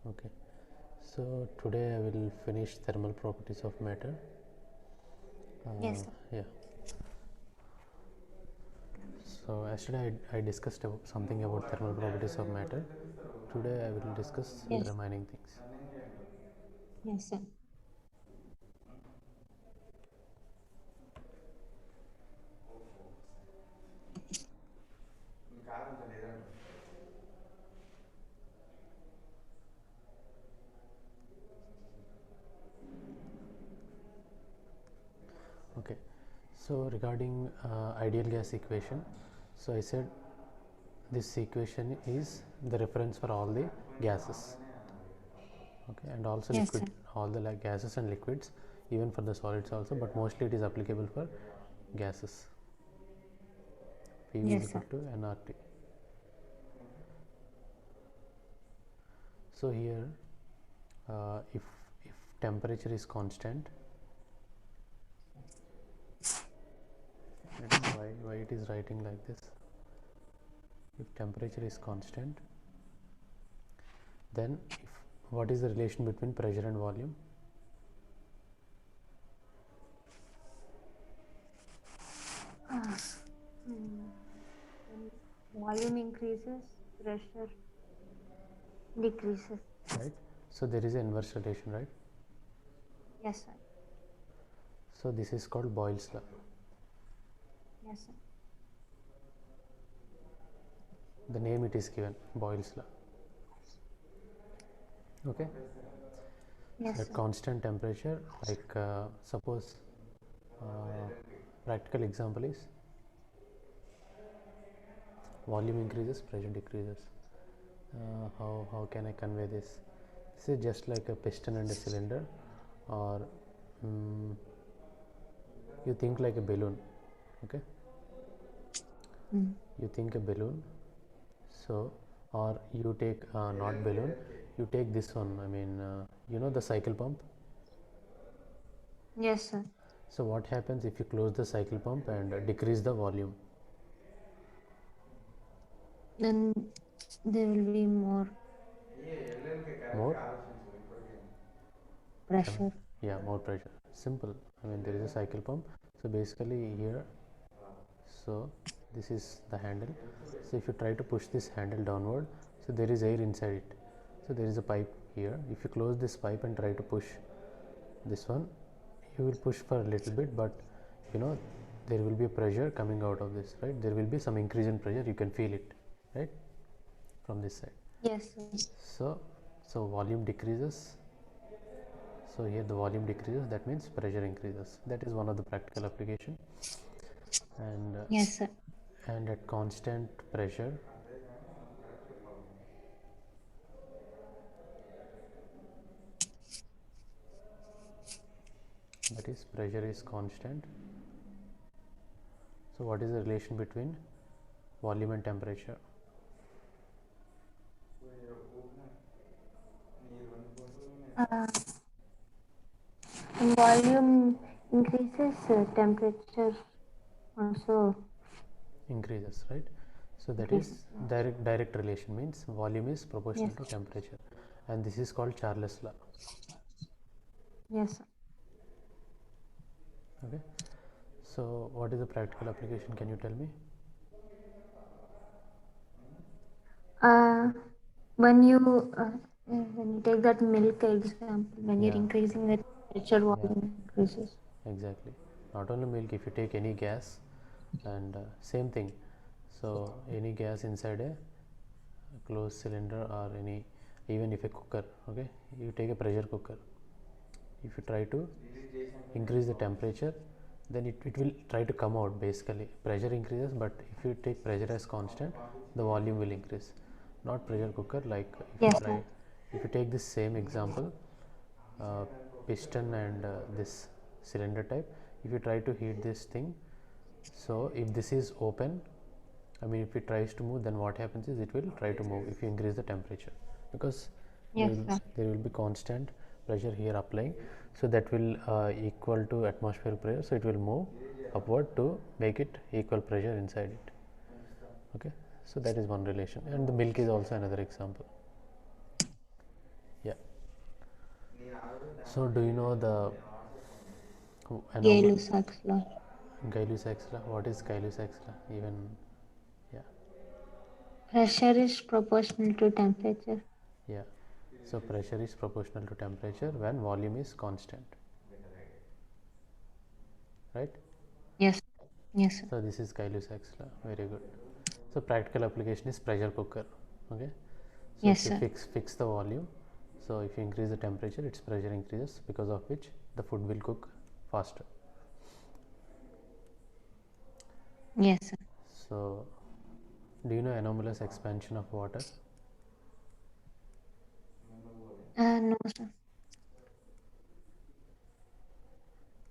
Okay, so today I will finish thermal properties of matter. Yes, sir. Yeah. So yesterday I discussed something about thermal properties of matter. Today I will discuss the Yes, remaining things. yes, sir. Okay, so regarding ideal gas equation, so I said this equation is the reference for all the gases. Okay, and also Yes, liquid, sir. all the gases and liquids, even for the solids also, but mostly it is applicable for gases. PV is Yes, equal sir. to nRT. So here, if temperature is constant, I don't know why it is writing like this. If temperature is constant, then what is the relation between pressure and volume? Ah, when volume increases, pressure decreases. Right. So there is an inverse relation, right? Yes, sir. So this is called Boyle's law. Yes, sir. The name it is given, Boyle's law. Okay. So Yes, at sir. constant temperature, like suppose practical example is volume increases, pressure decreases. How can I convey this? This is just like a piston and a cylinder, or you think like a balloon. Okay, Mm. you think a balloon. So, or you take not balloon, you take this one. I mean, you know the cycle pump. Yes, sir. So what happens if you close the cycle pump and decrease the volume? Then there will be more More? pressure. Yeah, more pressure. Simple. I mean, there is a cycle pump. So basically here, so this is the handle. So if you try to push this handle downward, so there is air inside it. So there is a pipe here. If you close this pipe and try to push this one, you will push for a little bit, but you know there will be a pressure coming out of this, right? There will be some increase in pressure. You can feel it, right, from this side. Yes, sir. So volume decreases. So here the volume decreases, that means pressure increases. That is one of the practical application. And Yes, sir. and at constant pressure, that is pressure is constant. So what is the relation between volume and temperature? Uh, when volume increases, temperature also Increases, right? So that is increases. direct relation, means volume is proportional Yes. to temperature, and this is called Charles law. Yes, sir. Okay, so what is the practical application, can you tell me? Uh, when you take that milk example, when you're Yeah, increasing the temperature, yeah, volume increases. exactly. Not only milk, if you take any gas, and same thing. So any gas inside a closed cylinder, or any, even if a cooker, okay, you take a pressure cooker, if you try to increase the temperature, then it will try to come out. Basically pressure increases, but if you take pressure as constant, the volume will increase. Not pressure cooker, like if you Yes, try, sir. if you take this same example, uh, piston and this cylinder type, if you try to heat this thing, so if this is open, I mean if it tries to move, then what happens is it will try to move if you increase the temperature, because Yes, sir. there will be constant pressure here applying, so that will equal to atmospheric pressure, so it will move upward to make it equal pressure inside it. Okay, so that is one relation, and the milk is also another example. So do you know the Gay-Lussac's law. Gay-Lussac's law? What is Gay-Lussac's law? Even, yeah, Pressure is proportional to temperature. yeah. So pressure is proportional to temperature when volume is constant, right? Yes. Yes, sir. So this is Gay-Lussac's law. Very good. So practical application is pressure cooker. Okay. So Yes, if you sir. fix the volume, so if you increase the temperature, its pressure increases, because of which the food will cook faster. Yes, sir. So do you know anomalous expansion of water? No, sir.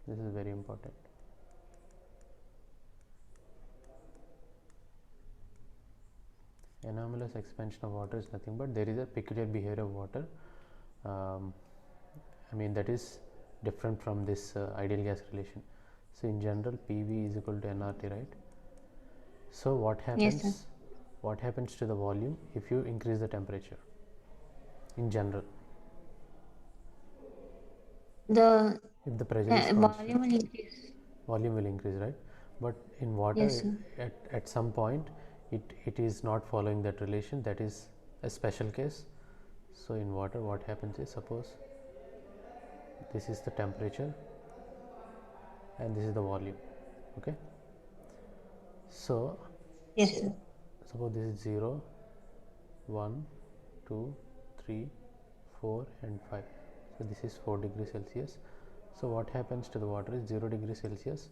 This is very important. Anomalous expansion of water is nothing but there is a peculiar behavior of water. I mean, that is different from this ideal gas relation. So in general, PV is equal to nRT, right? So what Yes, sir. happens? What happens to the volume if you increase the temperature? In general, The if the pressure is constant, volume will increase. volume will increase, right? But in water, Yes, sir. at some point, it is not following that relation. That is a special case. So in water, what happens is, suppose this is the temperature and this is the volume. Okay. So Yes, sir. suppose this is 0, 1, 2, 3, 4 and 5. So this is 4 degrees Celsius. So what happens to the water is 0 degrees Celsius.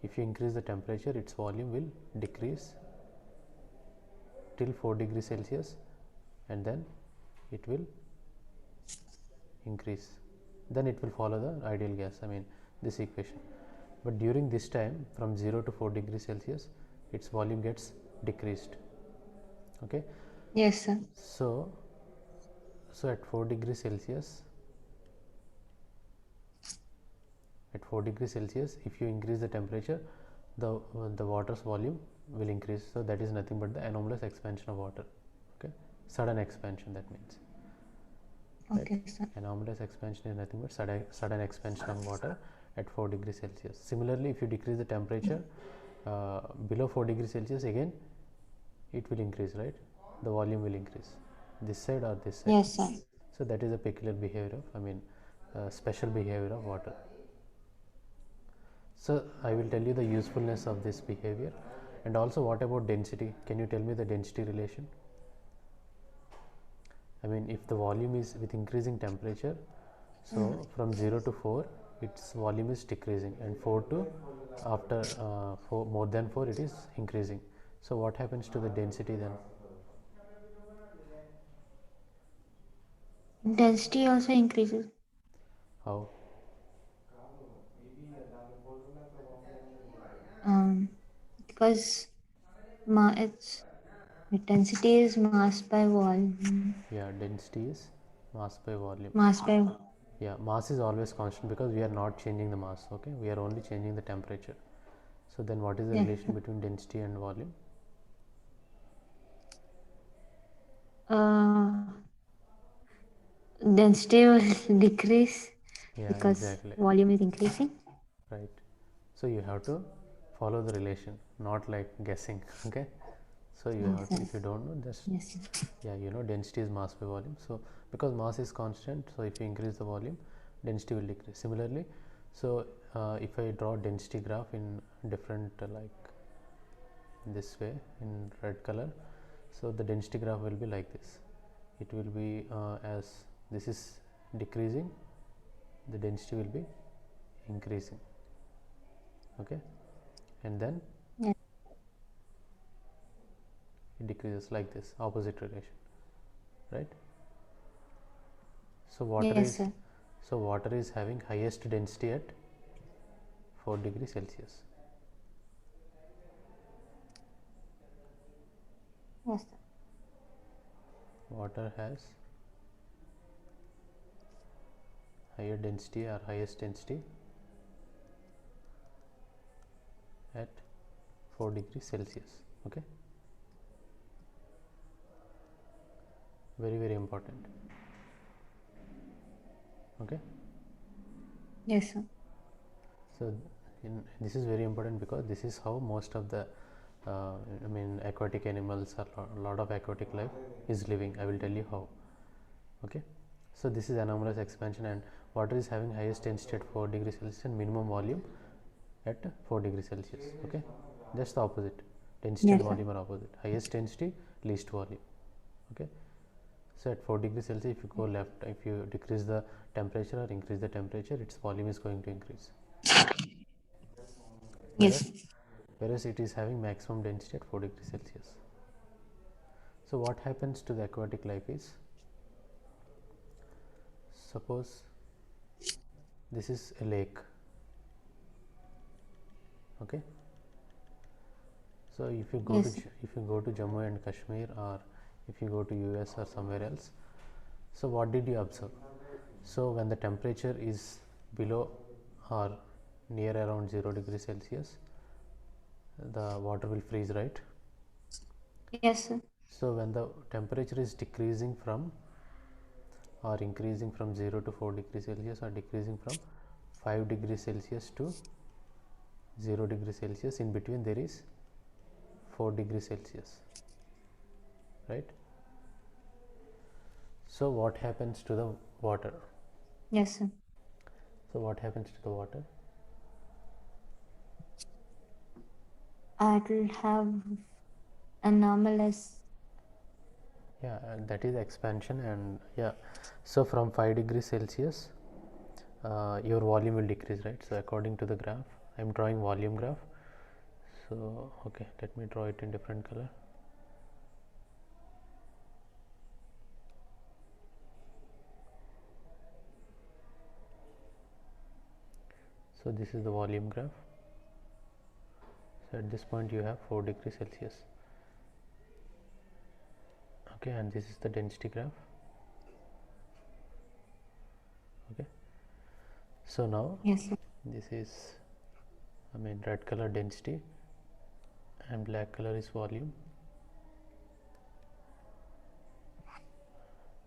If you increase the temperature, its volume will decrease till 4 degrees Celsius and then it will increase. Then it will follow the ideal gas, I mean this equation. But during this time, from 0 to 4 degrees Celsius, its volume gets decreased. Okay. Yes, sir. So at 4 degrees Celsius, if you increase the temperature, the water's volume will increase. So that is nothing but the anomalous expansion of water. Okay, sudden expansion, that means. Okay, Right? sir. Anomalous expansion is nothing but sudden expansion of water at 4 degrees Celsius. Similarly, if you decrease the temperature below 4 degrees Celsius, again it will increase, right? The volume will increase, this side or this side. Yes, sir. So that is a peculiar behavior of, I mean, special behavior of water. So I will tell you the usefulness of this behavior. And also, what about density? Can you tell me the density relation? I mean, if the volume is with increasing temperature, so from 0 to 4, its volume is decreasing, and 4 to after 4, more than 4, it is increasing. So what happens to the density then? Density also increases. How? Because its density is mass by volume. Yeah, density is mass by volume. Mass by. Yeah, mass is always constant because we are not changing the mass. Okay, we are only changing the temperature. So then what is the Yes. relation between density and volume? Density will decrease Yeah, because exactly. volume is increasing. Right. So you have to follow the relation, not like guessing. Okay. So you have to, if you don't know, just, Yes. yeah, you know, density is mass by volume. So because mass is constant, so if you increase the volume, density will decrease. Similarly, so if I draw density graph in different like this way in red color, so the density graph will be like this. It will be as this is decreasing, the density will be increasing. Okay, and then Yes. it decreases like this, opposite relation, right? So Yes, sir. water is having highest density at 4 degrees Celsius. Yes, sir. Water has higher density or highest density at 4 degrees Celsius. Okay, very important. Okay, Yes, sir. so this is very important because this is how most of the I mean aquatic animals or lot of aquatic life is living. I will tell you how. Okay, so this is anomalous expansion, and water is having highest density at 4 degrees Celsius and minimum volume at 4 degrees Celsius. Okay, just the opposite, density and Yes, sir. volume are opposite, highest density, least volume. Okay, so at 4 degrees Celsius, if you go left, if you decrease the temperature or increase the temperature, its volume is going to increase. Yes. Whereas it is having maximum density at 4 degrees Celsius. So what happens to the aquatic life is, suppose this is a lake. Okay, so if you go Yes, to Jammu and Kashmir, or if you go to US or somewhere else, so what did you observe? So when the temperature is below or near around 0 degrees Celsius, the water will freeze, right? yes, sir. So when the temperature is decreasing from or increasing from 0 to 4 degrees Celsius, or decreasing from 5 degrees Celsius to 0 degrees Celsius, in between there is 4 degrees Celsius, right? So what happens to the water? Yes, sir. So what happens to the water? It will have anomalous. Yeah, and that is expansion. And yeah, so from 5 degrees Celsius, your volume will decrease, right? So according to the graph, I am drawing volume graph. So okay, let me draw it in different color. So this is the volume graph. So at this point you have 4 degrees Celsius. Okay, and this is the density graph. Okay, so now Yes, sir. this is, I mean, red color density and black color is volume,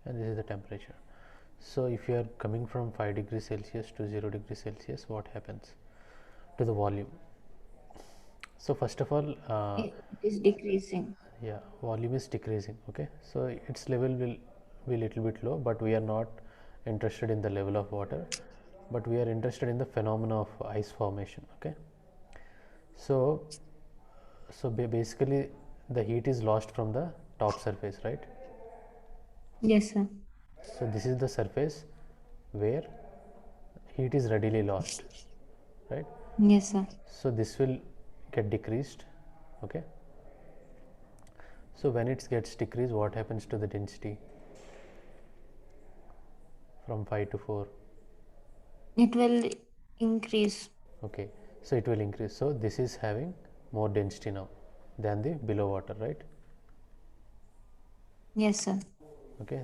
and this is the temperature. So if you are coming from 5 degrees Celsius to 0 degrees Celsius, what happens to the volume? So first of all, It is decreasing. yeah, volume is decreasing. Okay, so its level will be little bit low, but we are not interested in the level of water, but we are interested in the phenomena of ice formation. Okay, so basically the heat is lost from the top surface, right? Yes, sir. So this is the surface where heat is readily lost, right? Yes, sir. So this will get decreased. Okay, so when it gets decreased, what happens to the density from 5 to 4? It will increase. Okay, so it will increase. So this is having more density now than the below water, right? Yes, sir. Okay,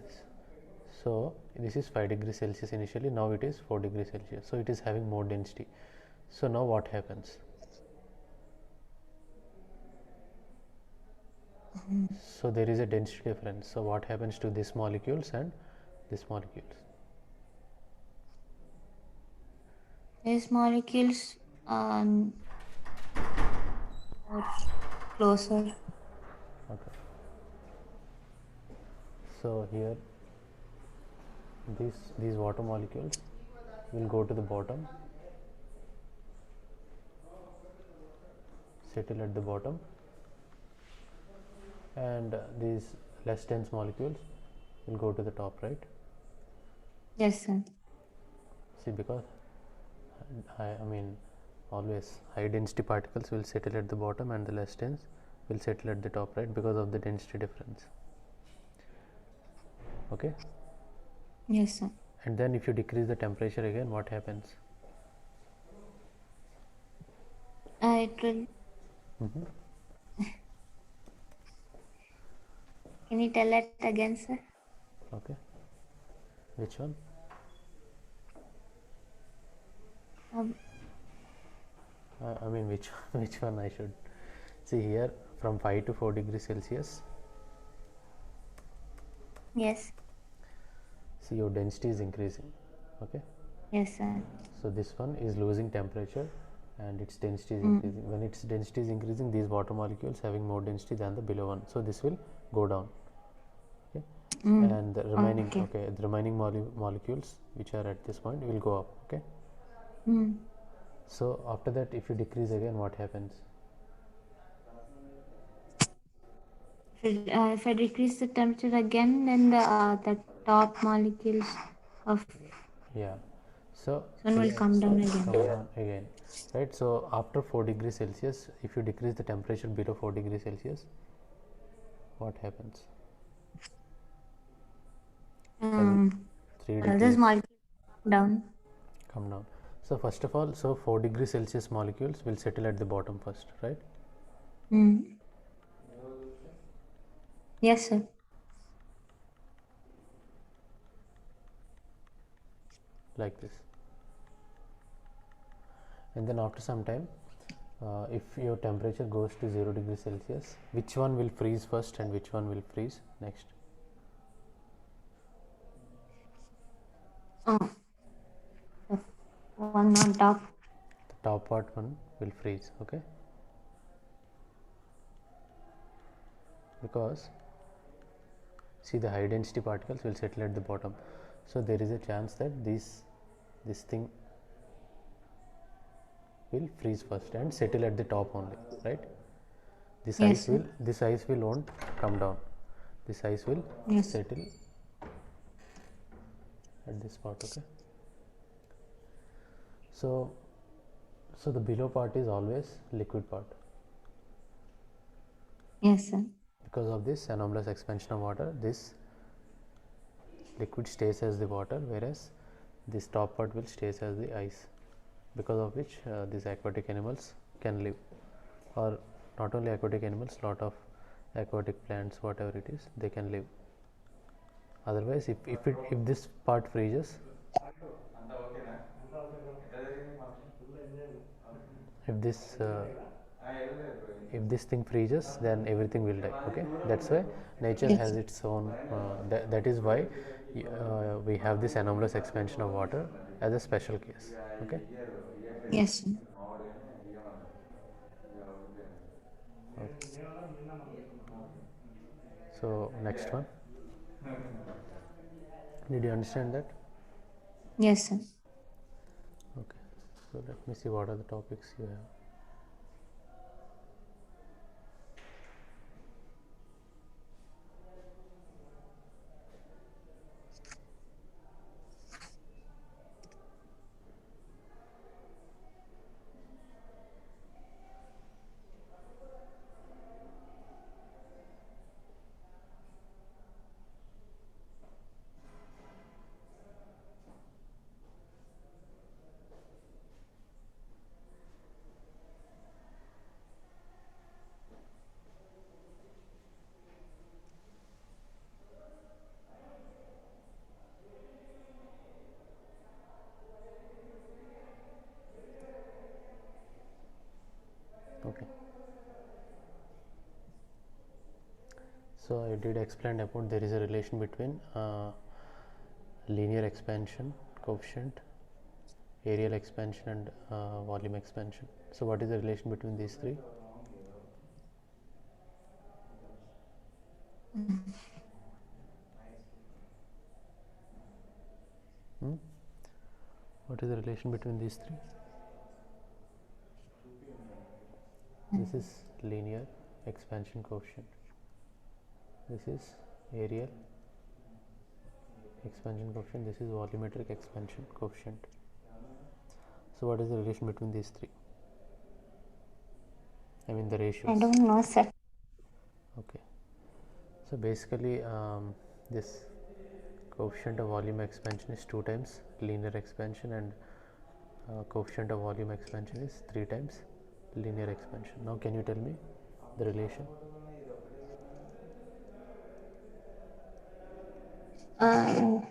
so this is 5 degrees Celsius initially, now it is 4 degrees Celsius, so it is having more density. So now what happens? So there is a density difference. So what happens to these molecules and these molecules? These molecules are more closer. Okay, so here these water molecules will go to the bottom, settle at the bottom, and these less dense molecules will go to the top, right? Yes, sir. See, because I mean always high density particles will settle at the bottom and the less dense will settle at the top, right? Because of the density difference. Okay, Yes, sir. and then if you decrease the temperature again, what happens? It will. Can you tell it again, sir? Okay, which one? Um, I mean which which one I should see here? From 5 to 4 degrees Celsius, yes. see, your density is increasing. Okay, Yes, sir. so this one is losing temperature and its density is increasing. When its density is increasing, these water molecules having more density than the below one, so this will go down. Okay, and the remaining the remaining molecules which are at this point will go up. Okay, so after that, if you decrease again, what happens? If I decrease the temperature again, then the top molecules of Yeah, so sun will come down come again. down again, right? So after 4 degrees Celsius, if you decrease the temperature below 4 degrees Celsius, what happens? 3 All degrees those molecules down. come down. So first of all, so 4 degrees Celsius molecules will settle at the bottom first, right? Yes, sir. Like this. And then after some time, if your temperature goes to 0 degrees Celsius, which one will freeze first and which one will freeze next? Oh, the one on top. The top part one will freeze. Okay, because see, the high density particles will settle at the bottom, so there is a chance that this thing will freeze first and settle at the top only, right? Yes, sir. This ice will won't come down. This ice will Yes. settle at this part. Okay, so the below part is always liquid part. Yes, sir. Because of this anomalous expansion of water, this liquid stays as the water, whereas this top part will stays as the ice, because of which these aquatic animals can live, or not only aquatic animals, lot of aquatic plants, whatever it is, they can live. Otherwise, if this part freezes, if this if this thing freezes, then everything will die. Okay, that's why nature Yes. has its own that is why we have this anomalous expansion of water as a special case. Okay, Yes, sir. so next one, did you understand that? Yes, sir. Okay, so let me see what are the topics you have. Okay, so I did explain about there is a relation between linear expansion coefficient, areal expansion, and volume expansion. So what is the relation between these three? What is the relation between these three? This is linear expansion coefficient. This is areal expansion coefficient. This is volumetric expansion coefficient. So what is the relation between these three? I mean the ratios. I don't know, sir. Okay, so basically this coefficient of volume expansion is 2 times linear expansion, and coefficient of volume expansion is 3 times linear expansion. Now can you tell me the relation? Uh,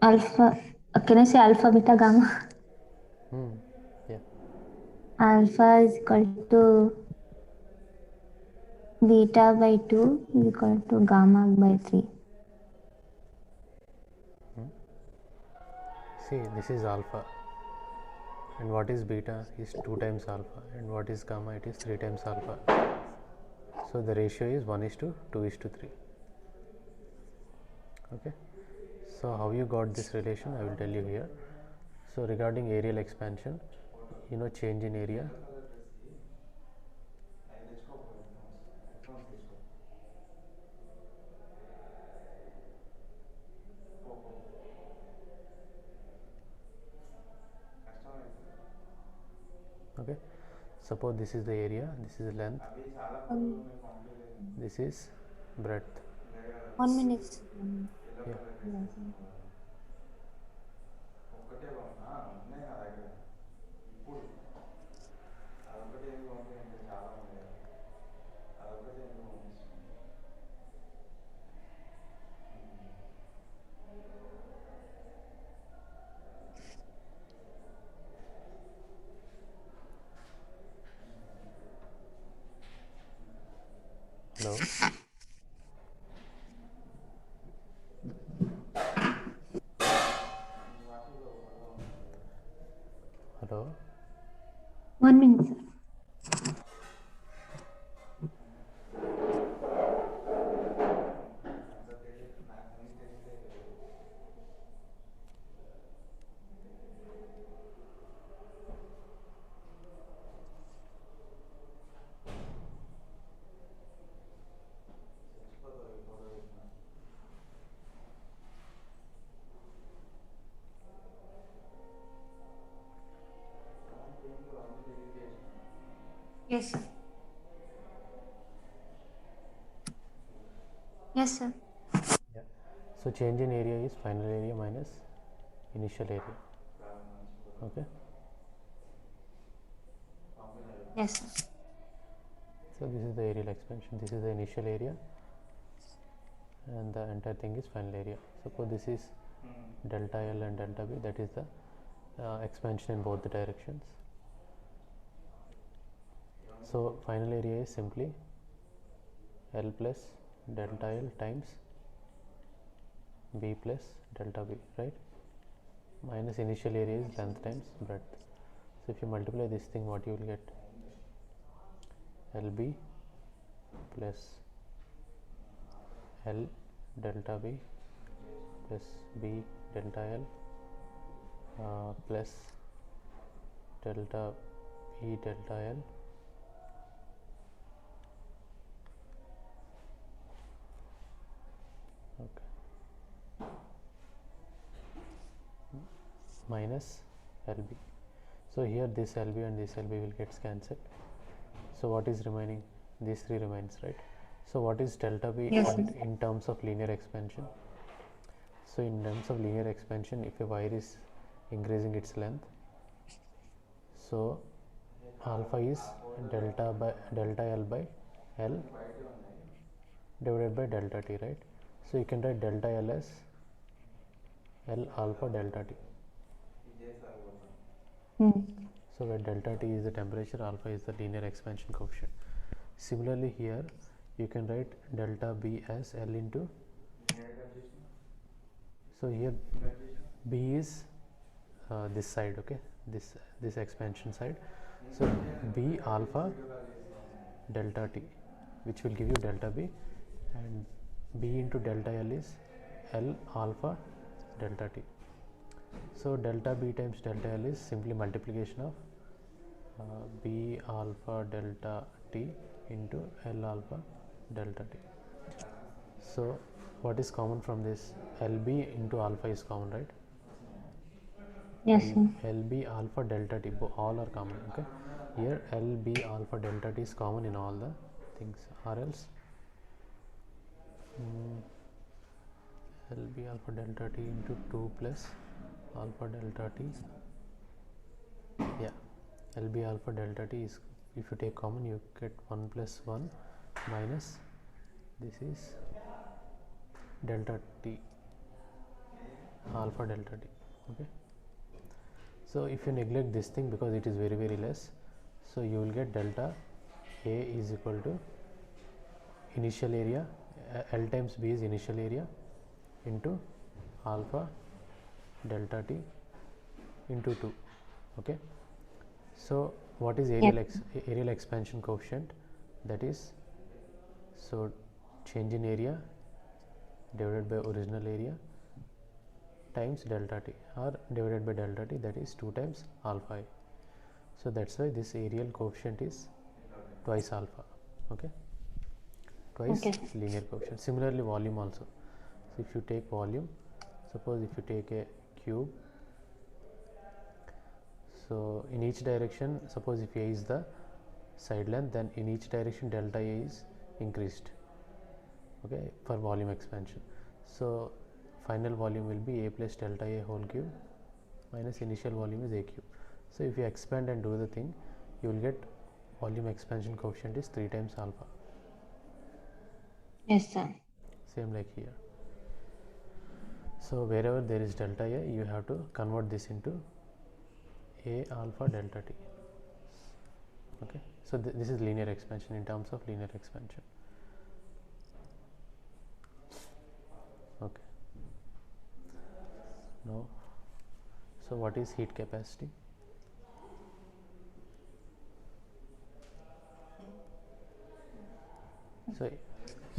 alpha. Can I say alpha, beta, gamma? Yeah, Alpha is equal to beta by 2 is equal to gamma by 3. See, this is alpha, and what is beta is 2 times alpha, and what is gamma, it is 3 times alpha. So the ratio is 1:2:3. Okay, so how you got this relation, I will tell you here. So regarding areal expansion, change in area, okay, suppose this is the area, this is length, this is breadth. 1 minute. Yeah. Hello. Hello. 1 minute, sir. Yes, sir. Yes, sir. Yeah. So change in area is final area minus initial area. Okay. Yes, sir. So this is the areal expansion. This is the initial area, and the entire thing is final area. Suppose this is delta L and delta B. That is the expansion in both the directions. So final area is simply L plus delta L times B plus delta B, right? Minus initial area is length times breadth. So if you multiply this thing, what you will get? LB plus L delta B plus B delta L plus delta B delta L minus LB. So here this LB and this LB will get cancelled. So what is remaining? These three remains, right? So what is delta B Yes, in terms of linear expansion? So in terms of linear expansion, if a wire is increasing its length, so alpha is delta L by L divided by delta T, right? So you can write delta L as L alpha delta T. So where delta T is the temperature, alpha is the linear expansion coefficient. Similarly here you can write delta B as L into, so here B is this side, okay, this expansion side. So B alpha delta T, which will give you delta B, and B into delta L is L alpha delta T. So delta B times delta L is simply multiplication of B alpha delta T into L alpha delta T. So what is common from this? LB into alpha is common, right? Yes, sir. LB alpha delta T, all are common, okay? Here LB alpha delta T is common in all the things, or else LB alpha delta T into 2 plus alpha delta T. Yeah, LB alpha delta T is, if you take common, you get 1 plus 1 minus, this is delta T, alpha delta T, okay? So if you neglect this thing, because it is very less, so you will get delta A is equal to initial area, L times B is initial area into alpha delta T into 2. Okay, so what is areal expansion coefficient? That is, so change in area divided by original area times delta T, or divided by delta T, that is 2 times alpha I. So that's why this areal coefficient is twice alpha. Okay, twice linear coefficient. Similarly, volume also. So if you take volume, suppose if you take a cube, so in each direction, suppose if A is the side length, then in each direction delta A is increased, okay, for volume expansion. So final volume will be A plus delta A whole cube minus initial volume is A cube. So if you expand and do the thing, you will get volume expansion coefficient is 3 times alpha. Yes, sir. Same like here. So wherever there is delta A, you have to convert this into A alpha delta T. Okay, so this is linear expansion in terms of linear expansion. Okay, now, so what is heat capacity?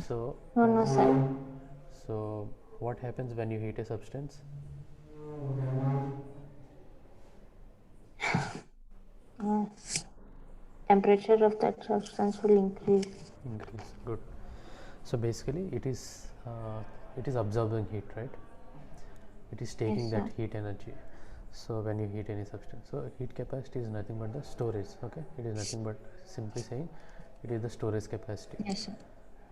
So No, sir. so what happens when you heat a substance? Temperature of that substance will increase. Good. So basically it is absorbing heat, right? It is taking that heat energy. So when you heat any substance, so heat capacity is nothing but the storage. Okay, it is nothing but, simply saying, it is the storage capacity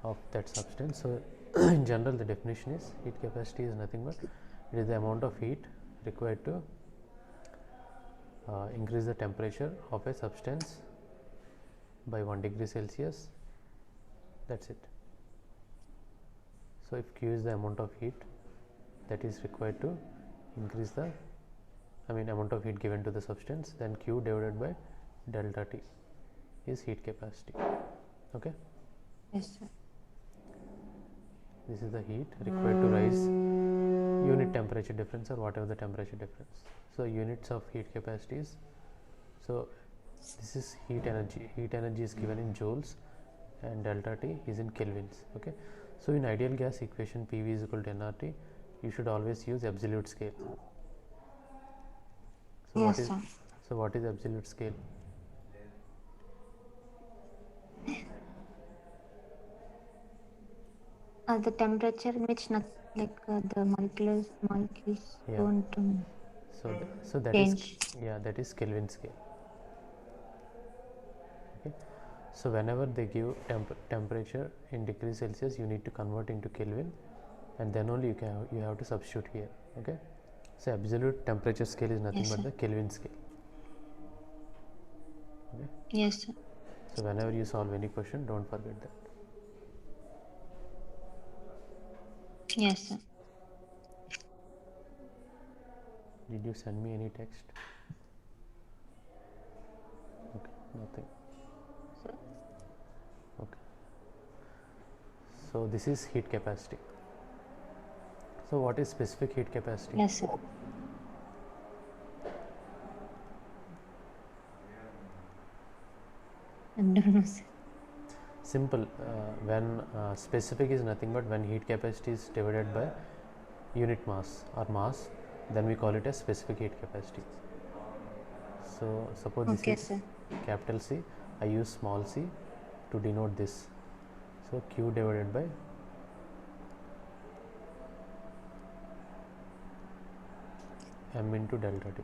of that substance. So in general, the definition is heat capacity is nothing but it is the amount of heat required to increase the temperature of a substance by 1 degree Celsius. That's it. So if Q is the amount of heat that is required to increase the, amount of heat given to the substance, then Q divided by delta T is heat capacity. Okay. Yes, sir. This is the heat required to rise unit temperature difference, or whatever the temperature difference. So units of heat capacity is, so this is heat energy. Heat energy is given in joules and delta T is in kelvins. Okay, so in ideal gas equation, PV is equal to nRT, you should always use absolute scale. So Yes, sir. What is absolute scale? The temperature in which the molecules Yeah. don't So that change. that is Kelvin scale. Okay, so whenever they give temperature in degrees Celsius, you need to convert into Kelvin, and then only you have to substitute here. Okay, so absolute temperature scale is nothing but the Kelvin scale. Okay. Yes, sir. So whenever you solve any question, don't forget that. Yes, sir. Did you send me any text? Okay, nothing. Sir? Okay. So this is heat capacity. So what is specific heat capacity? Yes, sir. I don't know, sir. Simple. When specific is nothing but when heat capacity is divided by unit mass or mass, then we call it as specific heat capacity. So suppose this is capital C, I use small c to denote this. So Q divided by m into delta T.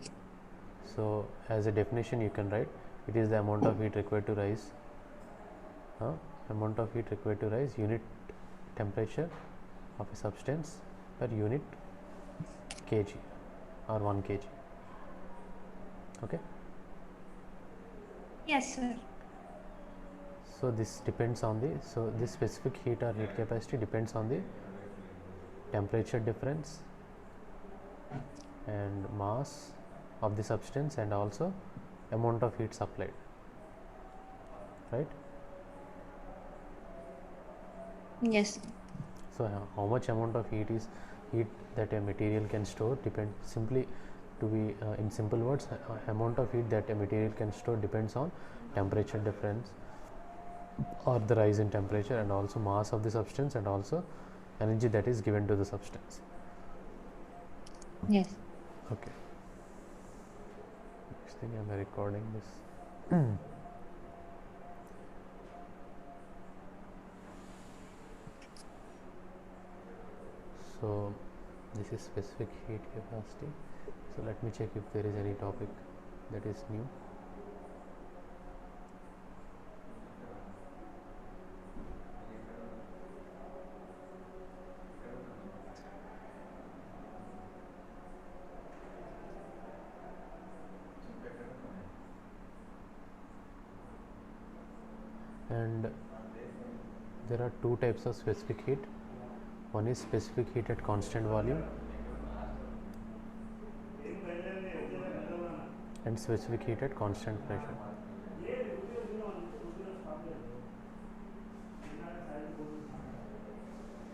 So as a definition you can write, it is the amount of heat required to rise unit temperature of a substance per unit kg or 1 kg. Okay. Yes, sir. So this depends on this specific heat or heat capacity depends on the temperature difference and mass of the substance and also amount of heat supplied, right? Yes. So how much amount of heat that a material can store depends simply, to be in simple words, amount of heat that a material can store depends on temperature difference or the rise in temperature, and also mass of the substance, and also energy that is given to the substance. Yes. Okay, next thing I'm recording this. So this is specific heat capacity. So let me check if there is any topic that is new. And there are two types of specific heat. One is specific heat at constant volume, and specific heat at constant pressure.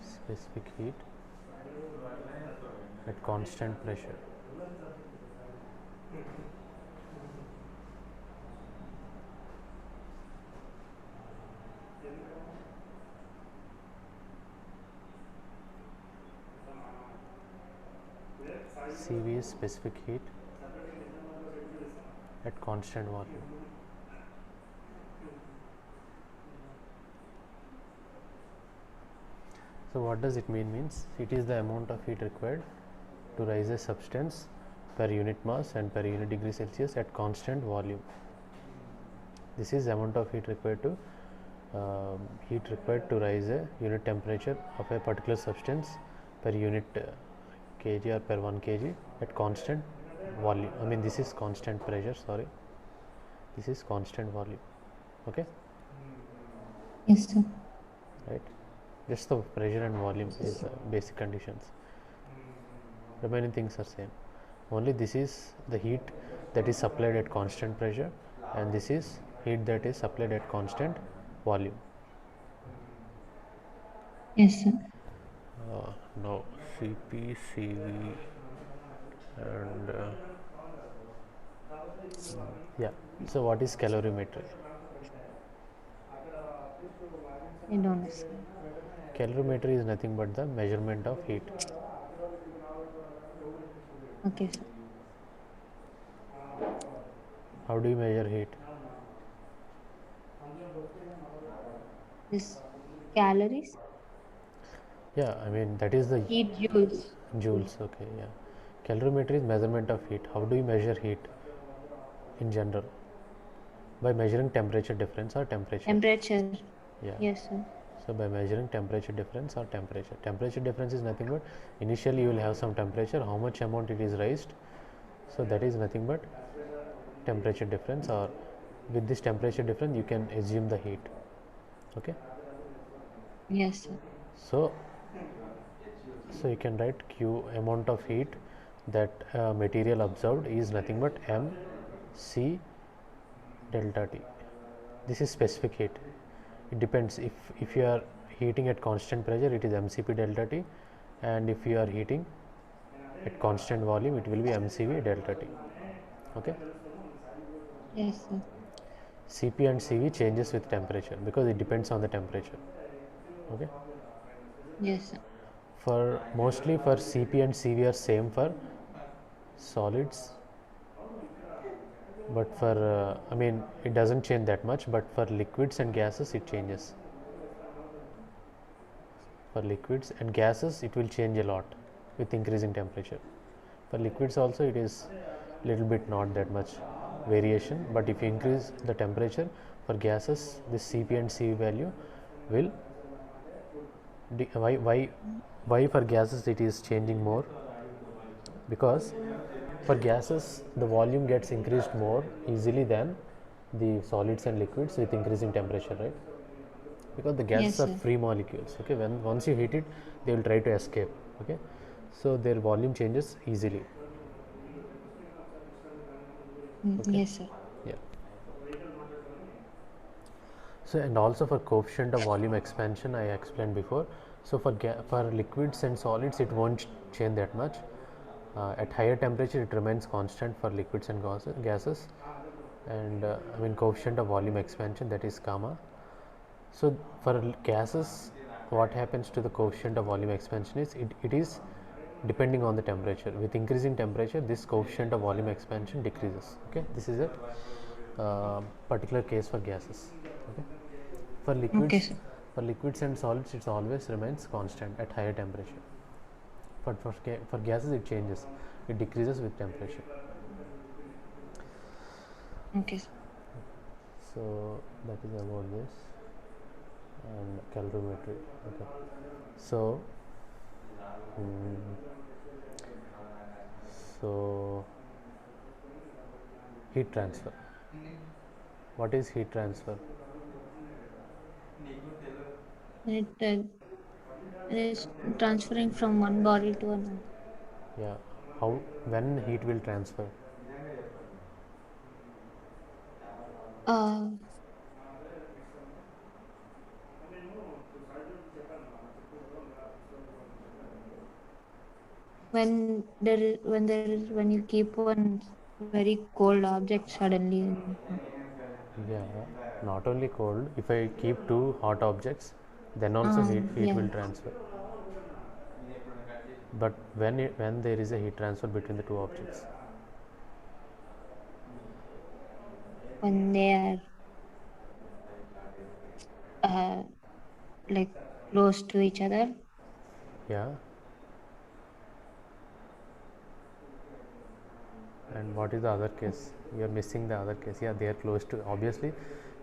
Specific heat at constant pressure. CV is specific heat at constant volume. So what does it mean? Means it is the amount of heat required to rise a substance per unit mass and per unit degree Celsius at constant volume. This is the amount of heat required to rise a unit temperature of a particular substance per unit kg or per 1 kg at constant volume. I mean, this is constant pressure, sorry, this is constant volume. Okay, Yes, sir. right, just the pressure and volume is basic conditions. Remaining things are same, only this is the heat that is supplied at constant pressure, and this is heat that is supplied at constant volume. Yes, sir. Now CP, CV, and yeah. So what is calorimetry? I don't know, sir. Calorimetry is nothing but the measurement of heat. Okay, sir. How do you measure heat? This calories, Yeah, I mean that is the heat joules. joules. Okay, yeah. Calorimetry is measurement of heat. How do you measure heat in general? By measuring temperature difference or temperature. Temperature. Yeah. Yes, sir. So by measuring temperature difference or temperature. Temperature difference is nothing but initially you will have some temperature, how much amount it is raised. So that is nothing but temperature difference, or with this temperature difference you can assume the heat. Okay. Yes, sir. So you can write Q, amount of heat that material absorbed is nothing but m c delta T. This is specific heat. It depends, if you are heating at constant pressure it is mcp delta T, and if you are heating at constant volume it will be mcv delta T. Okay. Yes, sir. Cp and Cv changes with temperature because it depends on the temperature. Okay. Yes, sir. For mostly for Cp and Cv are same for solids, but for I mean it doesn't change that much, but for liquids and gases it changes. For liquids and gases it will change a lot with increasing temperature. For liquids also it is little bit not that much variation, but if you increase the temperature for gases this Cp and Cv value will why for gases it is changing more, because for gases the volume gets increased more easily than the solids and liquids with increasing temperature, right? Because the gases Yes, are sir. free molecules. Okay, when once you heat it they will try to escape. Okay, so their volume changes easily. Okay. Yes, sir. Yeah. So and also for coefficient of volume expansion I explained before. So for liquids and solids it won't change that much. At higher temperature it remains constant for liquids and gases, and I mean coefficient of volume expansion, that is gamma. So for gases, what happens to the coefficient of volume expansion is it is depending on the temperature. With increasing temperature, this coefficient of volume expansion decreases. Okay, this is a particular case for gases. Okay, for Okay, liquids, sir. for liquids and solids, it always remains constant at higher temperature. But for gases, it changes. It decreases with temperature. Okay, sir. So that is about this and calorimetry. Okay. So so heat transfer. What is heat transfer? It is transferring from one body to another. Yeah. How, when heat will transfer? Uh, when you keep one very cold object suddenly. Yeah. Not only cold. If I keep two hot objects, then also heat Yeah. will transfer. But when there is a heat transfer between the two objects? When they are uh, like close to each other. Yeah. And what is the other case? You are missing the other case. Yeah, they are close to. Obviously,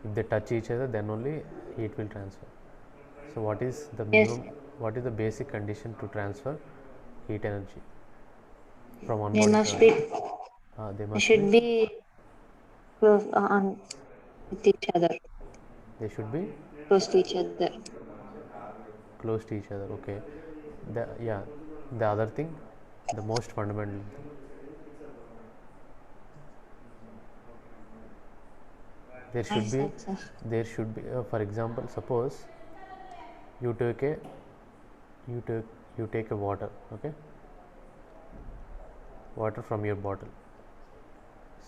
if they touch each other, then only heat will transfer. So, what is the Yes, minimum? What is the basic condition to transfer heat energy from one they body to must another? be. They They must be. should be close on with each other, They should be close to each other. close to each other. Okay. Yeah. The other thing, the most fundamental thing. There should Nice be. access. There should be. For example, suppose you take a you take you take a water. Okay. Water from your bottle.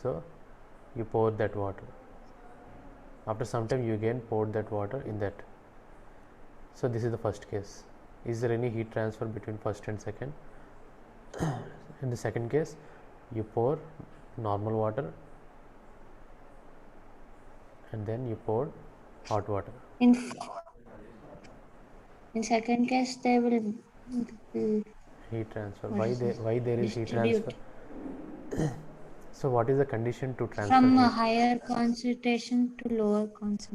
So you pour that water. After some time, you again pour that water in that. So this is the first case. Is there any heat transfer between first and second? In the second case, you pour normal water and then you pour hot water. In in second case, they will Heat transfer. what is this? Why there is heat transfer? Distribute So what is the condition to transfer from a heat? higher concentration to lower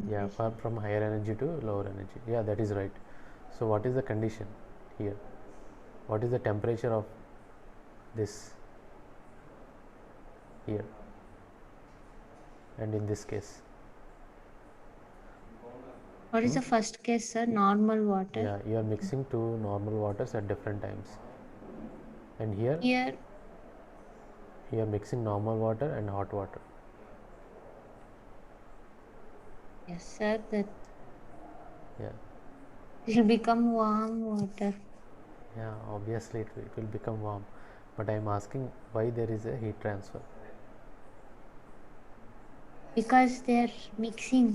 Yeah, concentration. from higher energy to lower energy. Yeah, that is right. So what is the condition here? What is the temperature of this here and in this case? What is the first case, sir? Normal water. Yeah, you are mixing two normal waters at different times. And here Here, you are mixing normal water and hot water. yes, sir. That Yeah, will become warm water yeah, obviously it will become warm. But I am asking why there is a heat transfer. because they are mixing.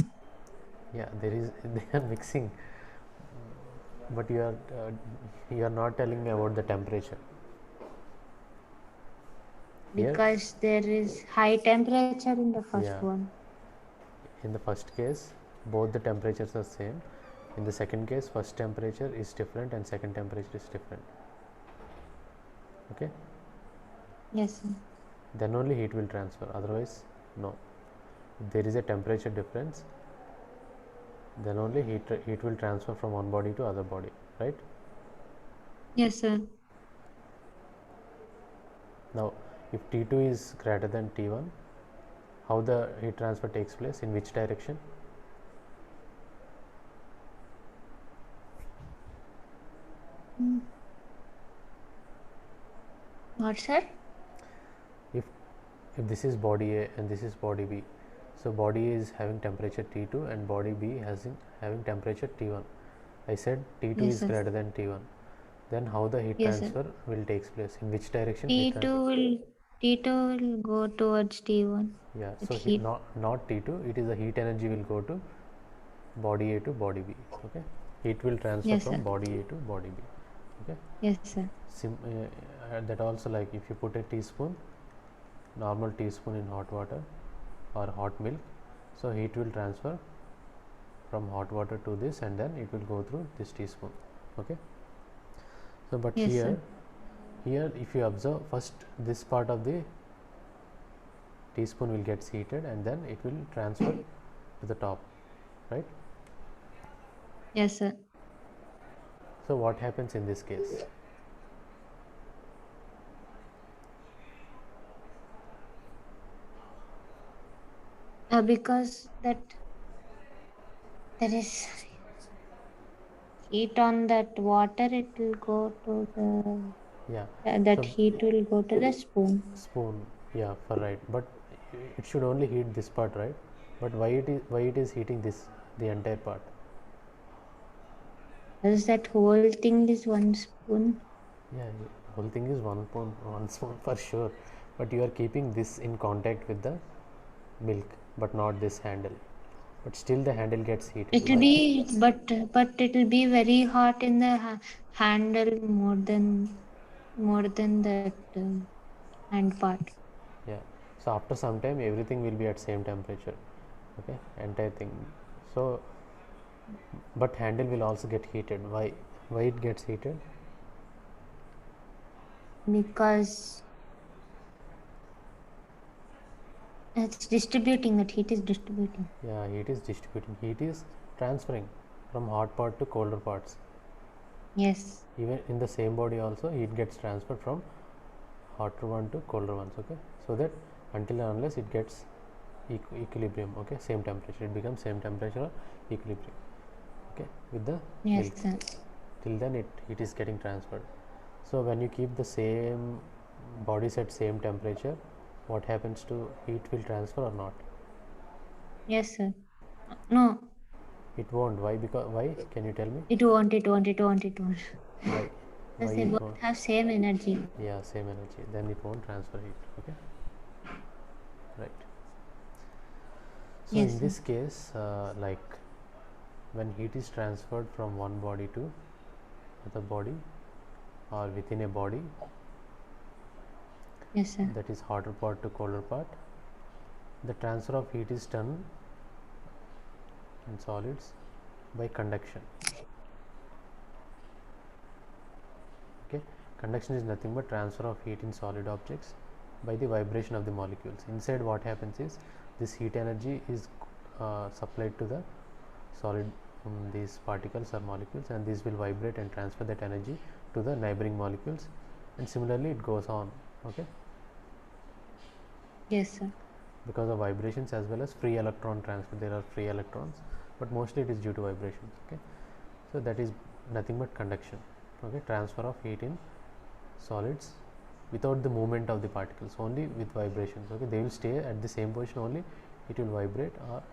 Yeah, there is they are mixing, but you are not telling me about the temperature. Here, Because there is high temperature in the first yeah, one. in the first case, both the temperatures are same. In the second case, first temperature is different and second temperature is different. Okay, Yes, sir. then only heat will transfer. Otherwise, no. If there is a temperature difference, then only heat will transfer from one body to other body, right? Yes, sir. Now, if T2 is greater than T1, how the heat transfer takes place, in which direction? What, sir? If this is body A and this is body B, So body A is having temperature T2 and body B having temperature T1. I said T2 Yes, is sir. greater than T1. Then how the heat Yes, sir. transfer will takes place? In which direction heat T2 transfer? will T2 will go towards T1. Yeah, That so heat. not T2, it is the heat energy will go to body A to body B. Okay, heat will transfer Yes, from sir. body A to body B. Okay, Yes, sir. that also, like if you put a teaspoon, normal teaspoon in hot water or hot milk, so heat will transfer from hot water to this and then it will go through this teaspoon. Okay, so but Yes, sir. here if you observe, first this part of the teaspoon will get heated and then it will transfer to the top, right? Yes, sir. So what happens in this case? Because that there is heat on that water, it will go to the Yeah, that so heat will go to the spoon. spoon, yeah, for right, but it should only heat this part, right? But why it is heating this, the entire part? Because that whole thing is one spoon. Yeah, whole thing is one spoon for sure, but you are keeping this in contact with the milk but not this handle, but still the handle gets heated. It will Why? be, but it will be very hot in the handle more than that hand part. Yeah, so after some time everything will be at same temperature. Okay, entire thing. So but handle will also get heated. Why it gets heated? Because it's distributing. That heat is distributing. Yeah, heat is distributing, heat is transferring from hot part to colder parts. Yes. Even in the same body also heat gets transferred from hotter one to colder ones. Okay, so that until and unless it gets equilibrium. Okay, same temperature, it becomes same temperature or equilibrium. Okay, with the Yes, milk, sir. till then it is getting transferred. So when you keep the same bodies at same temperature, what happens to heat will transfer or not? Yes, sir. No, It won't. Why? Because why? Can you tell me? it won't. It won't. It won't. It won't. Why? Why Because they it both won't? have same energy. Yeah, same energy. Then it won't transfer heat. Okay, right. So Yes, in sir. this case, like when heat is transferred from one body to other body or within a body, Yes, sir. that is hotter part to colder part, the transfer of heat is done in solids by conduction. Okay, conduction is nothing but transfer of heat in solid objects by the vibration of the molecules. Inside what happens is this heat energy is supplied to the solid, these particles or molecules, and these will vibrate and transfer that energy to the neighboring molecules, and similarly it goes on. Okay, Yes, sir. because of vibrations as well as free electron transfer, there are free electrons, but mostly it is due to vibrations. Okay, so that is nothing but conduction. Okay, transfer of heat in solids without the movement of the particles, only with vibrations. Okay, they will stay at the same position, only it will vibrate, or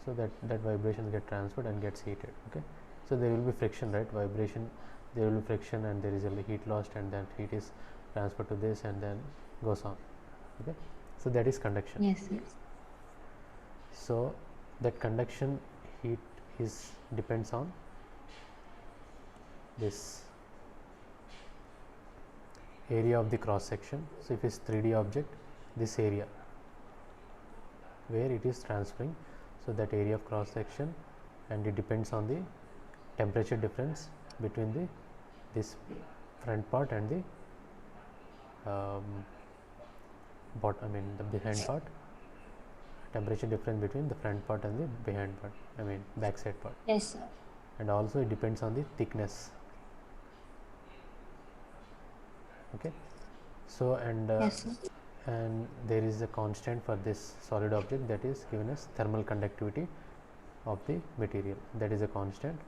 so that vibrations get transferred and gets heated. Okay, so there will be friction, right? Vibration, there will be friction and there is a heat lost, and then heat is transferred to this and then goes on. Okay, so that is conduction. Yes, sir. So that conduction heat is depends on this area of the cross section. So if it's 3D object, this area where it is transferring, so that area of cross section, and it depends on the temperature difference between this front part and the the behind part, temperature difference between the front part and the behind part, back side part, Yes, sir. and also it depends on the thickness. Okay, so Yes, sir. and there is a constant for this solid object, that is given as thermal conductivity of the material, that is a constant.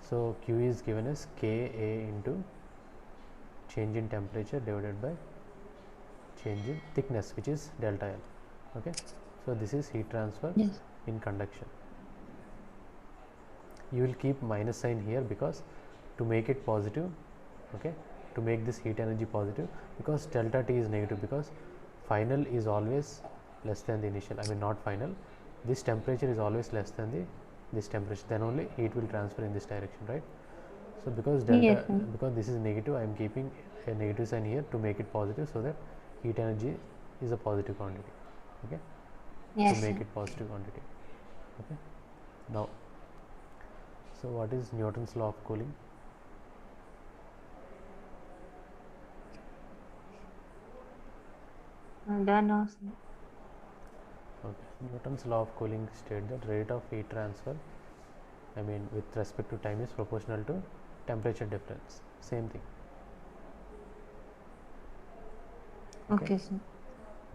So Q is given as Ka into change in temperature divided by change in thickness, which is delta L. Okay, So this is heat transfer Yes. in conduction. You will keep minus sign here because to make it positive, okay, to make this heat energy positive, because delta T is negative, because final is always less than the initial, I mean not final, this temperature is always less than this temperature, then only heat will transfer in this direction, right? So because delta, Yes, sir. because this is negative, I am keeping a negative sign here to make it positive, so that heat energy is a positive quantity, okay, Yes, to make sir. it positive quantity, okay. Now, so what is Newton's law of cooling? Done also. Okay. Newton's law of cooling states that rate of heat transfer, I mean with respect to time, is proportional to temperature difference. Same thing. Okay, sir.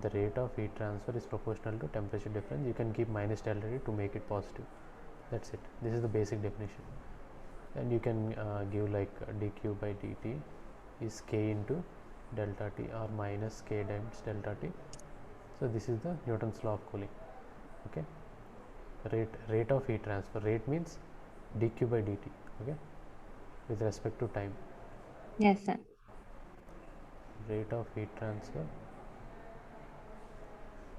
The rate of heat transfer is proportional to temperature difference. You can keep minus delta T to make it positive. That's it. This is the basic definition. And you can give like dq by dt is k into delta T or minus k times delta T. So this is the Newton's law of cooling. Okay. Rate of heat transfer. Rate means dq by dt. Okay. With respect to time. Yes, sir. Rate of heat transfer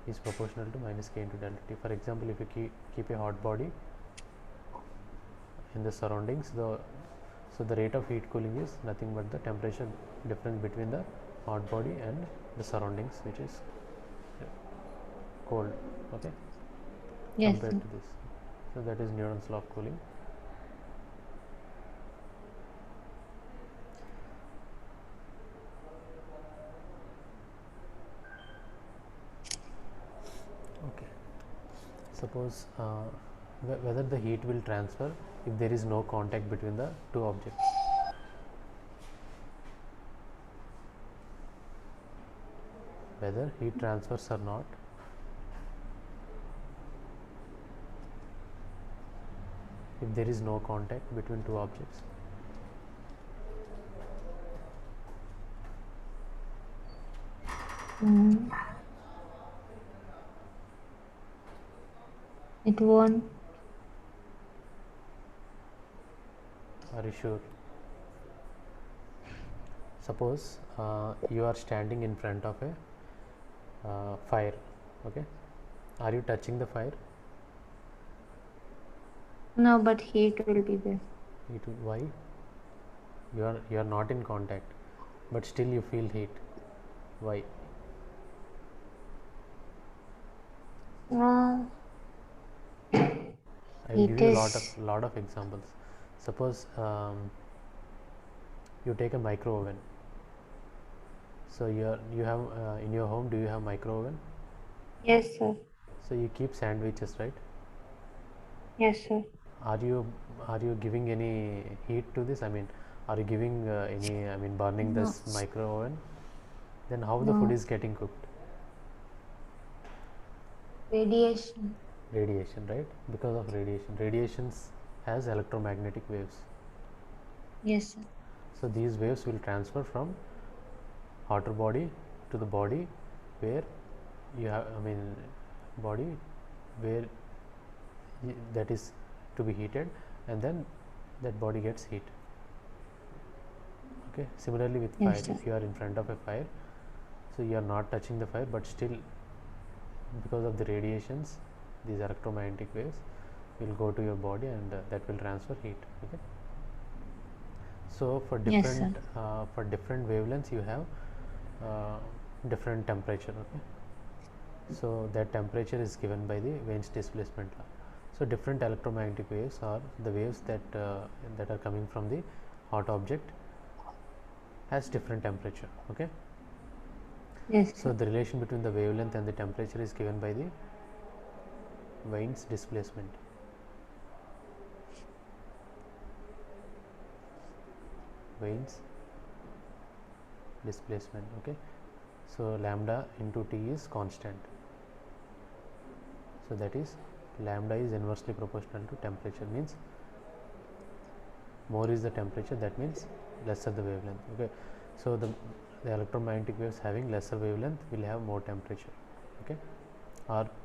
is proportional to minus k into delta T. For example, if you keep a hot body in the surroundings, so the rate of heat cooling is nothing but the temperature difference between the hot body and the surroundings, which is cold, okay, Yes, compared sir. to this. So that is Newton's law of cooling. Okay. Suppose whether the heat will transfer if there is no contact between the two objects. Whether heat transfers or not if there is no contact between two objects. Mm. It won't. Are you sure? Suppose you are standing in front of a fire, okay, are you touching the fire? No, but heat will be there. Why? You are not in contact, but still you feel heat. Why? Uh, I will it give you is. lot of examples. Suppose you take a micro oven. So you have in your home, do you have micro oven? Yes, sir. So you keep sandwiches, right? Yes, sir. Are you giving any heat to this? I mean, are you giving any, I mean, burning No. this micro oven? Then how the food No. is getting cooked? Radiation. Radiation, right? Because of radiation. Radiations has electromagnetic waves. Yes, sir. So these waves will transfer from hotter body to the body where you have, I mean, body where that is to be heated, and then that body gets heat. Okay. Similarly with Yes, fire, sir. if you are in front of a fire, so you are not touching the fire, but still because of the radiations, these electromagnetic waves will go to your body, and that will transfer heat. Okay. So Yes, sir. for different wavelengths you have different temperature. Okay. So that temperature is given by the Wien's displacement law. So different electromagnetic waves are the waves that that are coming from the hot object has different temperature. Okay. Yes, So sir. the relation between the wavelength and the temperature is given by the Wien's displacement. Wien's displacement. Okay. So lambda into T is constant. So that is lambda is inversely proportional to temperature, means more is the temperature, that means lesser the wavelength. Okay. So the electromagnetic waves having lesser wavelength will have more temperature. Okay. Or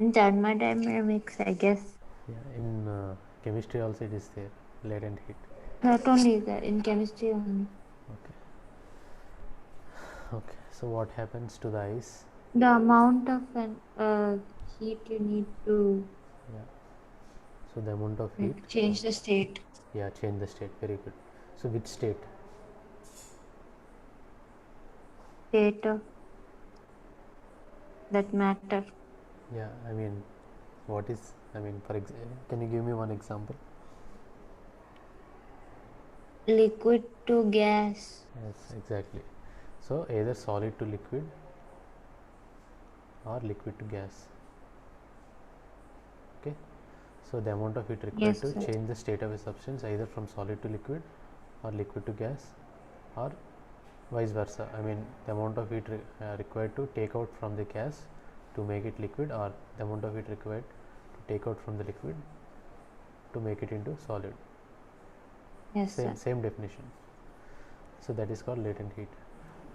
In thermodynamics, I guess. Yeah, in chemistry also it is there, latent heat. Not only that, in chemistry only. Okay. Okay, so what happens to the ice? The amount of heat you need to Yeah, so the amount of heat, change the state. yeah, change the state. Very good. So which state? State of that matter. Yeah, I mean, what is, I mean, can you give me one example? Liquid to gas. Yes, exactly. So either solid to liquid or liquid to gas. Okay, so the amount of heat required Yes, to sir. change the state of a substance either from solid to liquid or liquid to gas, or vice versa. I mean, the amount of heat required to take out from the gas to make it liquid, or the amount of heat required to take out from the liquid to make it into solid. Yes, sir. Same definition. So that is called latent heat.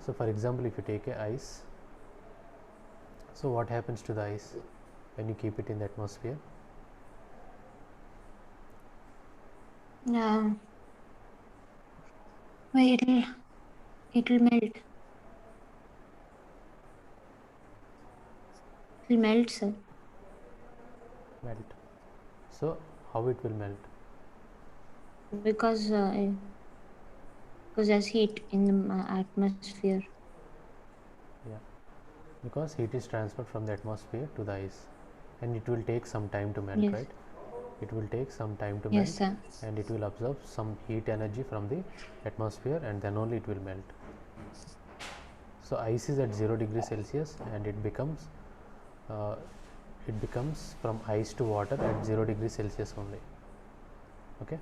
So for example, if you take a ice, so what happens to the ice when you keep it in the atmosphere? Well, it'll melt. It'll melt, sir. Melt. So how it will melt? Because there's heat in the atmosphere. Yeah, because heat is transferred from the atmosphere to the ice, and it will take some time to melt, Yes. right? It will take some time to Yes, melt, sir. and it will absorb some heat energy from the atmosphere, and then only it will melt. So ice is at 0 degrees Celsius, and uh, it becomes from ice to water at 0 degrees Celsius only. Okay,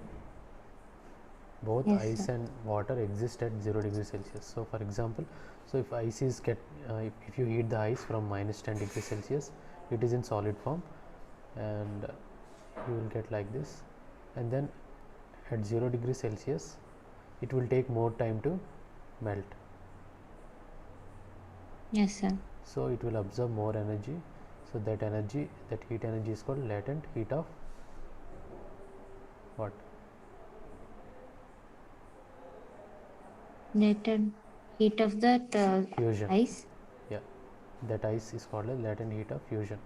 both Yes, ice sir. and water exist at 0 degrees Celsius. So for example, so if ice is if you heat the ice from minus 10 degrees Celsius, it is in solid form, and you will get like this. And then at 0 degrees Celsius, it will take more time to melt, Yes, sir. so it will absorb more energy. So that energy, that heat energy, is called latent heat of what? Latent heat of that Fusion. ice. Yeah, that ice is called a latent heat of fusion.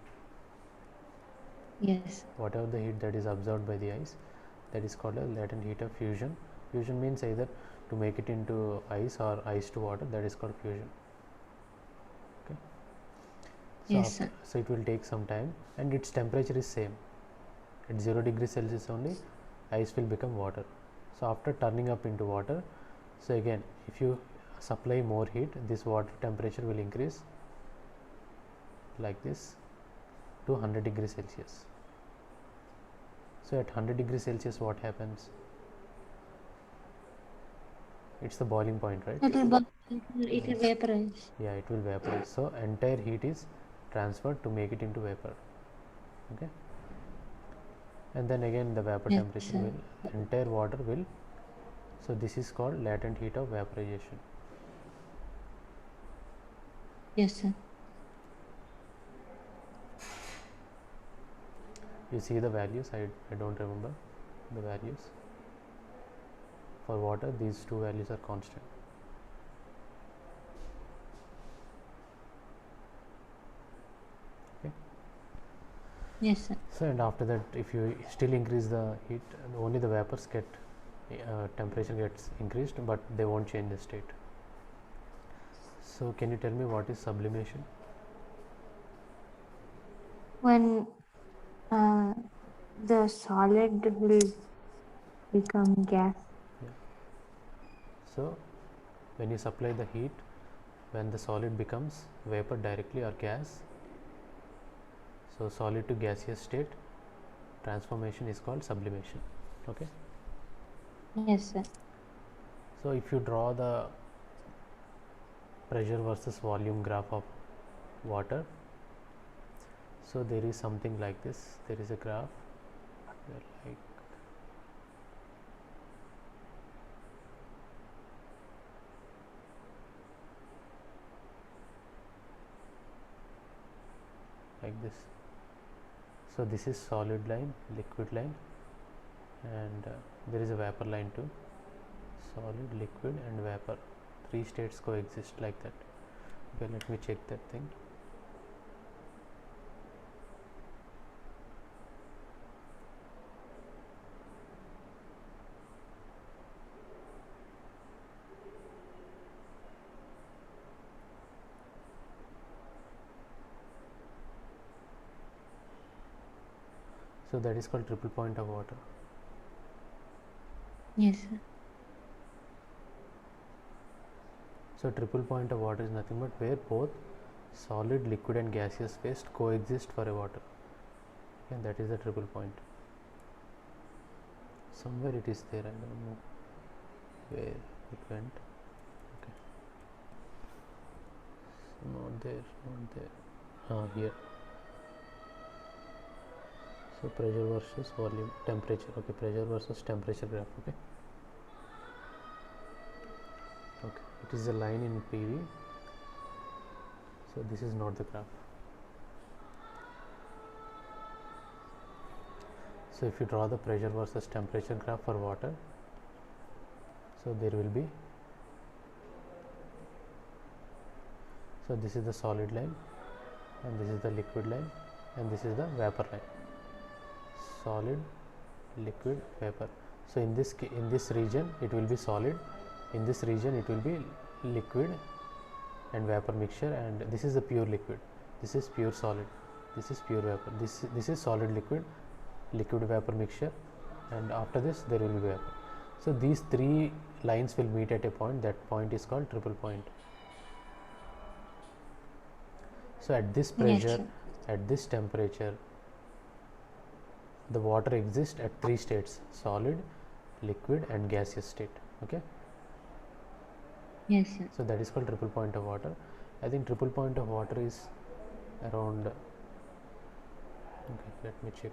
Yes. Whatever the heat that is absorbed by the ice, that is called a latent heat of fusion. Fusion means either to make it into ice or ice to water, that is called fusion. Okay, so Yes, sir. so it will take some time, and its temperature is same. At 0 degrees Celsius only, ice will become water. So after turning up into water, so again, if you supply more heat, this water temperature will increase like this to 100 degrees Celsius. So at 100 degrees Celsius, what happens? It's the boiling point, right? It'll vaporize. Yeah, it will vaporize. So entire heat is transferred to make it into vapor. Okay, and then again the vapor Yes, temperature sir. will, entire water will, so this is called latent heat of vaporization. Yes, sir. You see the values, I don't remember the values. For water, these two values are constant. Okay, Yes, sir. so and after that, if you still increase the heat, only the vapors get temperature gets increased, but they won't change the state. So can you tell me what is sublimation? When the solid will become gas. Yeah. So when you supply the heat, when the solid becomes vapor directly or gas, so solid to gaseous state transformation is called sublimation. Okay, Yes, sir. so if you draw the pressure versus volume graph of water, so there is something like this. There is a graph like this. So this is solid line, liquid line, and there is a vapor line too. Solid, liquid and vapor, 3 states coexist like that. Okay, let me check that thing. So that is called triple point of water. Yes, sir. So triple point of water is nothing but where both solid, liquid and gaseous phase coexist for a water. And that is the triple point. Somewhere it is there, I don't know where it went. Okay. So not there. Here. So pressure versus volume, temperature. Okay, pressure versus temperature graph. Okay. Okay, it is a line in PV. So this is not the graph. So if you draw the pressure versus temperature graph for water, so there will be, so this is the solid line and this is the liquid line and this is the vapor line. Solid, liquid, vapor. So in this region it will be solid, in this region it will be liquid and vapor mixture, and this is the pure liquid, this is pure solid, this is pure vapor, this is solid liquid vapor mixture, and after this there will be vapor. So these 3 lines will meet at a point, that point is called triple point. So at this pressure, Yes, at this temperature, the water exists at 3 states: solid, liquid and gaseous state. Okay. yes, sir. So that is called triple point of water. I think triple point of water is around, okay, let me check.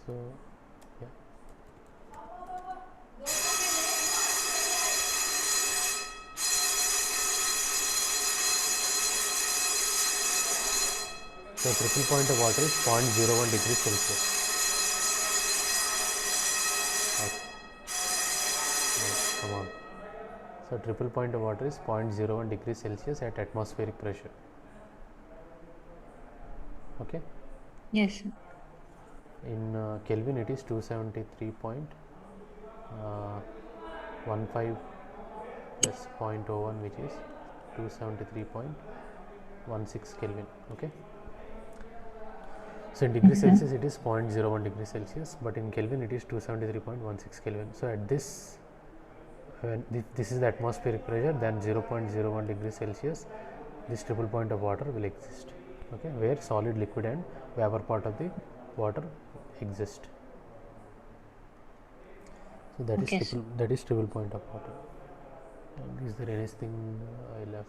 So yeah, so triple point of water is 0.01 degrees Celsius. Okay. Come on. So triple point of water is 0.01 degrees Celsius at atmospheric pressure. Okay. Yes, sir. In Kelvin it is 273.15 plus 0.01, which is 273.16 Kelvin. Okay. So in degree Celsius it is 0.01 degree Celsius, but in Kelvin it is 273.16 Kelvin. So at this, when this is the atmospheric pressure, then 0.01 degrees Celsius, this triple point of water will exist. Okay, where solid, liquid and vapor part of the water exist. So that Okay, is triple point of water. And is there anything I left?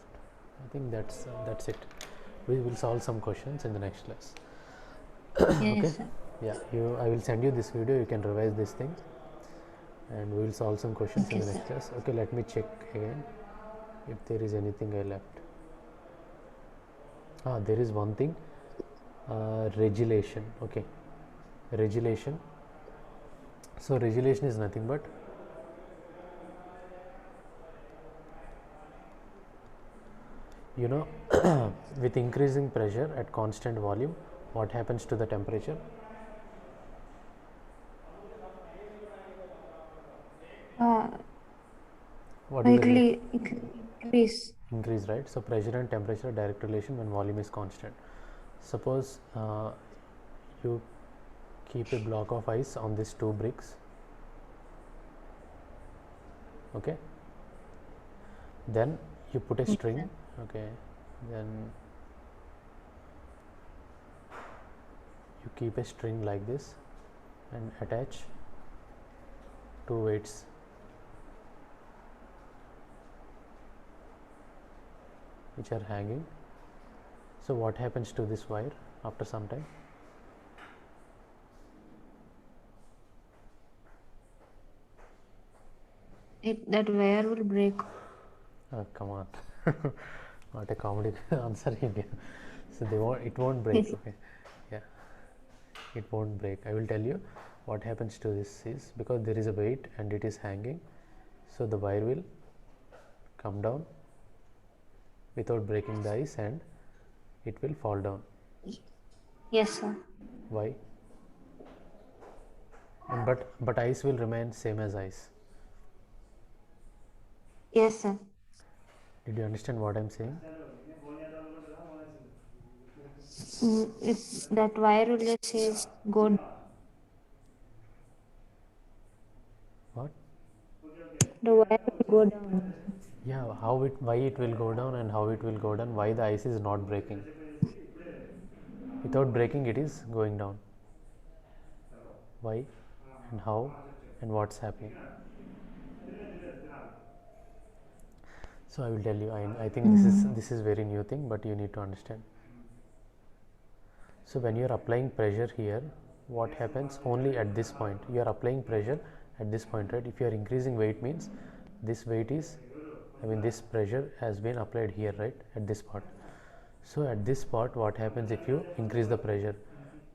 I think that's it. We will solve some questions in the next class. yes, Okay. sir. Yeah, I will send you this video. You can revise these things, and we will solve some questions Okay, in the sir. next class. Okay, let me check again if there is anything I left. There is one thing, regulation. Okay, regulation. So regulation is nothing but with increasing pressure at constant volume, what happens to the temperature? What is the Increase. increase, right? So pressure and temperature are direct relation when volume is constant. Suppose you keep a block of ice on these 2 bricks. Okay, then you put a string. Okay, then you keep a string like this and attach 2 weights. which are hanging. So what happens to this wire after some time? That wire will break. Oh, come on. What a comedy answer you give. So it won't break. Okay, yeah, it won't break. I will tell you what happens to this is, because there is a weight and it is hanging, so the wire will come down without breaking the ice and it will fall down. Yes, sir. Why? And but ice will remain same as ice. Yes, sir. Did you understand what I'm saying? If that wire will just say go. What? The wire will go down. Yeah, why it will go down and how it will go down, why the ice is not breaking. Without breaking it is going down. Why and how and what's happening? So I will tell you. I think this is very new thing, but you need to understand. So when you are applying pressure here, what happens only at this point? You are applying pressure at this point, right? If you are increasing weight, means this weight is, this pressure has been applied here, right, at this part. So at this part, what happens if you increase the pressure?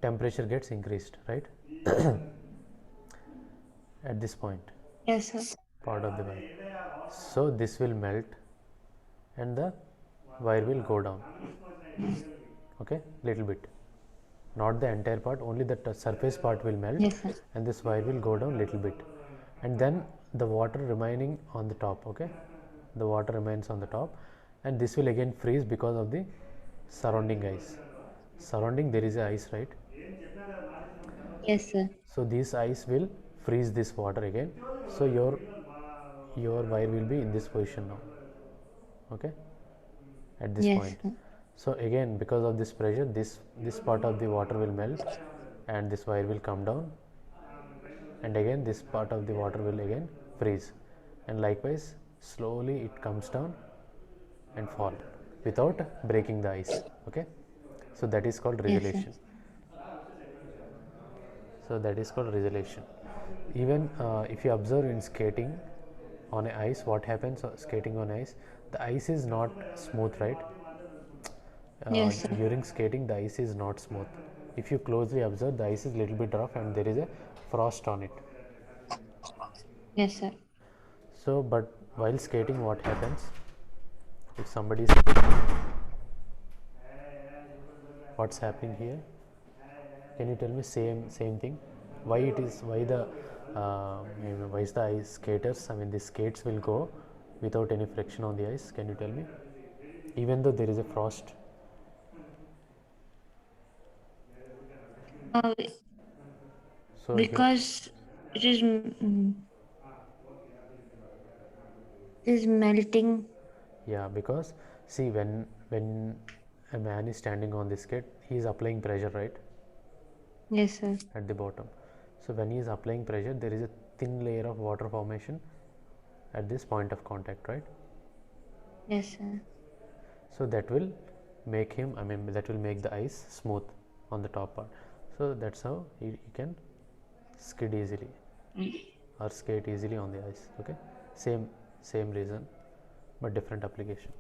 Temperature gets increased, right? At this point, Yes, sir. part of the wire. So this will melt and the wire will go down. Okay, little bit. Not the entire part, only the surface part will melt. Yes, sir. And this wire will go down little bit, and then the water remaining on the top. Okay, the water remains on the top, and this will again freeze because of the surrounding ice. Surrounding there is a ice, right? Yes, sir. So this ice will freeze this water again, so your wire will be in this position now. Okay, at this Yes, point. sir. So again, because of this pressure, this part of the water will melt and this wire will come down, and again this part of the water will again freeze, and likewise slowly it comes down and fall without breaking the ice. Okay, so that is called Yes, sir. resolution. So that is called resolution. Even if you observe in skating on ice, what happens skating on ice, the ice is not smooth, right? Yes, sir. During skating the ice is not smooth. If you closely observe, the ice is little bit rough and there is a frost on it. Yes, sir. So but while skating, what happens if somebody is, what's happening here? Can you tell me same thing? Why it is, why the why is the ice skaters, the skates will go without any friction on the ice? Can you tell me? Even though there is a frost. Uh, So because it is melting. yeah, because see, when a man is standing on the skate, he is applying pressure, right, Yes, sir. at the bottom. So when he is applying pressure, there is a thin layer of water formation at this point of contact, right? Yes, sir. So that will make him, that will make the ice smooth on the top part. So that's how he can skid easily or skate easily on the ice. Okay, same reason but different application.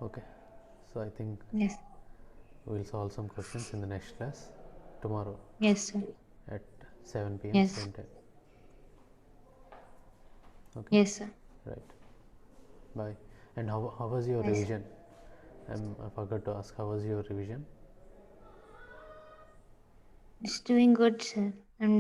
Okay, so I think Yes. we will solve some questions in the next class tomorrow Yes, sir. at 7 p.m. Yes. same time. Okay, Yes, sir. right, bye. And how was your Yes. revision? I forgot to ask, how was your revision? It's doing good, sir. I'm